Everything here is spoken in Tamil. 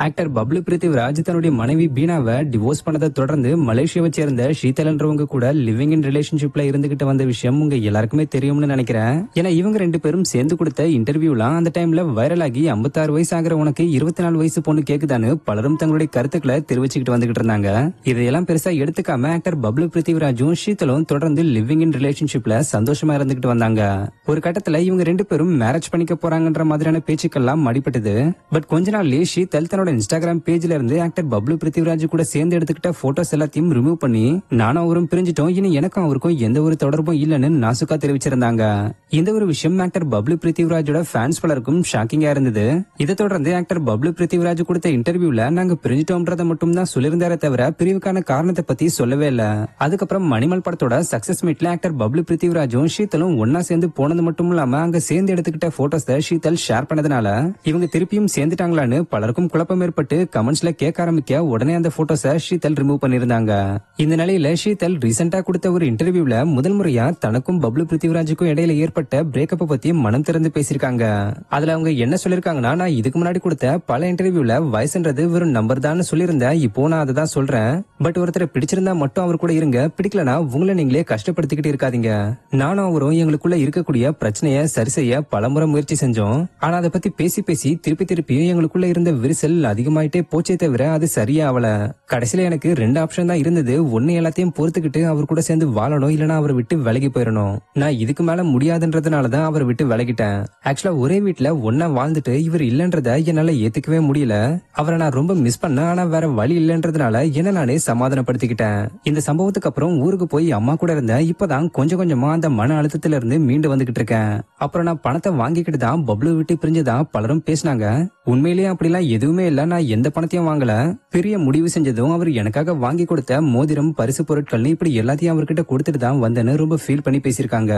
ஆக்டர் பப்ளு பிரித்திவ்ராஜ் தன்னுடைய மனைவி பீனாவை டிவோர்ஸ் பண்ணதை தொடர்ந்து மலேசியாவை சேர்ந்த ஷீதல்ன்றவங்க கூட லிவிங் இன் ரிலேஷன்ஷிப்ல இருந்துகிட்டு வந்த விஷயம் உங்க எல்லாருக்குமே தெரியும்னு நினைக்கிறேன். ஏன்னா இவங்க ரெண்டு பேரும் சேர்ந்து கொடுத்த இன்டர்வியூலாம் அந்த டைம்ல வைரல் ஆகி 56 வயசு ஆகிற உனக்கு 24 வயசு பொண்ணு கேக்குதான்னு பலரும் தங்களுடைய கருத்துக்களை தெரிவிச்சுக்கிட்டு வந்துகிட்டு இருந்தாங்க. இதையெல்லாம் பெருசா எடுத்துக்காம ஆக்டர் பப்ளு பிரித்திவ்ராஜும் ஷீதலும் தொடர்ந்து லிவிங் இன் ரிலேஷன்ஷிப்ல சந்தோஷமா இருந்துகிட்டு வந்தாங்க. ஒரு கட்டத்துல இவங்க ரெண்டு பேரும் மேரேஜ் பண்ணிக்க போறாங்கன்ற மாதிரியான பேச்சுக்கெல்லாம் மடிப்பட்டது. பட் கொஞ்ச நாள்லயே ஷீதல் தன்னோட இன்ஸ்டாகிராம் பேஜ்ல இருந்து ஆக்டர் பப்ளு பிரித்திவ்ராஜ் கூட சேர்ந்து எடுத்துக்கிட்ட போட்டோஸ் எல்லாத்தையும் ரிமூவ் பண்ணி நானும் அவரும் பிரிஞ்சிட்டோம், இனி எனக்கும் அவருக்கும் எந்த ஒரு தொடர்பும் இல்லைன்னு நாசுக்கா தெரிவிச்சிருந்தாங்க. இந்த ஒரு விஷயம் ஆக்டர் பப்ளு பிரித்திவ்ராஜோட ஃபேன்ஸ் பலருக்கும் ஷாக்கிங்கா இருந்தது. இதை தொடர்ந்து ஆக்டர் பப்ளு பிரித்திவ்ராஜ் கொடுத்த இன்டர்வியூல நாங்க பிரிஞ்சிட்டோம்ன்றத மட்டும் தான் சொல்லியிருந்தாரே தவிர பிரிவுக்கான காரணத்தை பத்தி சொல்லவே இல்ல. அதுக்கப்புறம் மணிமல் படத்தோட சக்சஸ் மீட்ல ஆக்டர் பப்ளு பிரித்திவ்ராஜும் ஷீதலும் ஒன்னா சேர்ந்து போனது மட்டும் இல்லாம அங்க சேர்ந்து எடுத்துக்கிட்ட போட்டோஸ் ஷீதல் ஷேர் பண்ணதுனால இவங்க திருப்பியும் சேர்ந்துட்டாங்களான்னு பலருக்கும் குழப்பம் ஏற்பட்டு கமெண்ட்ஸ்ல கேட்க ஆரம்பிக்க உடனே அந்த போட்டோஸை ஷீதல் ரிமூவ் பண்ணிருந்தாங்க. இந்த நிலையில ஷீதல் ரீசெண்டா கொடுத்த ஒரு இன்டர்வியூல முதல் முறையா தனக்கும் பப்ளு பிரித்திவ்ராஜுக்கும் இடையில ஏற்பட்ட பிரேக்கப்பை பத்தி மனம் திறந்து பேசியிருக்காங்க. அதுல அவங்க என்ன சொல்லிருக்காங்கன்னா, நான் இதுக்கு முன்னாடி கொடுத்த பல இன்டர்வியூல வயசுன்றது வெறும் நம்பர் தான் சொல்லியிருந்தேன், இப்போ நான் அதை தான் சொல்றேன். பட் ஒருத்தரை பிடிச்சிருந்தா மட்டும் அவர் கூட இருங்க, பிடிக்கலனா உங்களை நீங்களே கஷ்டப்படுத்திக்கிட்டு இருக்காதீங்க. நானும் அவரும் எங்களுக்குள்ள இருக்கக்கூடிய பிரச்சனையை சரி செய்ய பலமுறை முயற்சி செஞ்சோம். ஆனா அதை பத்தி பேசி பேசி திருப்பியும் எங்களுக்குள்ள இருந்த விரிசல் அதிகமாயிட்டே போச்சே தவிர அது சரியா ஆவல. கடைசியில எனக்கு 2 ஆப்ஷன் தான் இருந்தது. ஒன்னு எல்லாத்தையும் பொறுத்துக்கிட்டு அவர் கூட சேர்ந்து வாழணும், இல்லனா அவரை விட்டு விலகி போயிடணும். நான் இதுக்கு மேல முடியாதுன்றதுனாலதான் அவரை விட்டு விலகிட்டேன். ஆக்சுவலா ஒரே வீட்டுல ஒன்னா வாழ்ந்துட்டு இவர் இல்லன்றத என்னால ஏத்துக்கவே முடியல. அவரை நான் ரொம்ப மிஸ் பண்ண, ஆனா வேற வழி இல்லன்றதுனால என்ன நானே சமாதானப்படுத்திக்கிட்டேன். இந்த சம்பவத்துக்கு அப்புறம் ஊருக்கு போய் அம்மா கூட இருந்தேன். இப்பதான் கொஞ்சம் கொஞ்சமா அந்த மன அழுத்தத்துல இருந்து மீண்டு வந்துகிட்டு இருக்கேன். அப்புறம் நான் பணத்தை வாங்கிக்கிட்டு தான் பப்ளு விட்டு பிரிஞ்சுதான் பலரும் பேசினாங்க. உண்மையிலேயே அப்படிலாம் எதுவுமே இல்ல, நான் எந்த பணத்தையும் வாங்கல. பெரிய முடிவு செஞ்சதும் அவர் எனக்காக வாங்கி கொடுத்த மோதிரம், பரிசு பொருட்கள் இப்படி எல்லாத்தையும் அவர்கிட்ட கொடுத்துட்டு தான் வந்தேன்னு ரொம்ப ஃபீல் பண்ணி பேசியிருக்காங்க.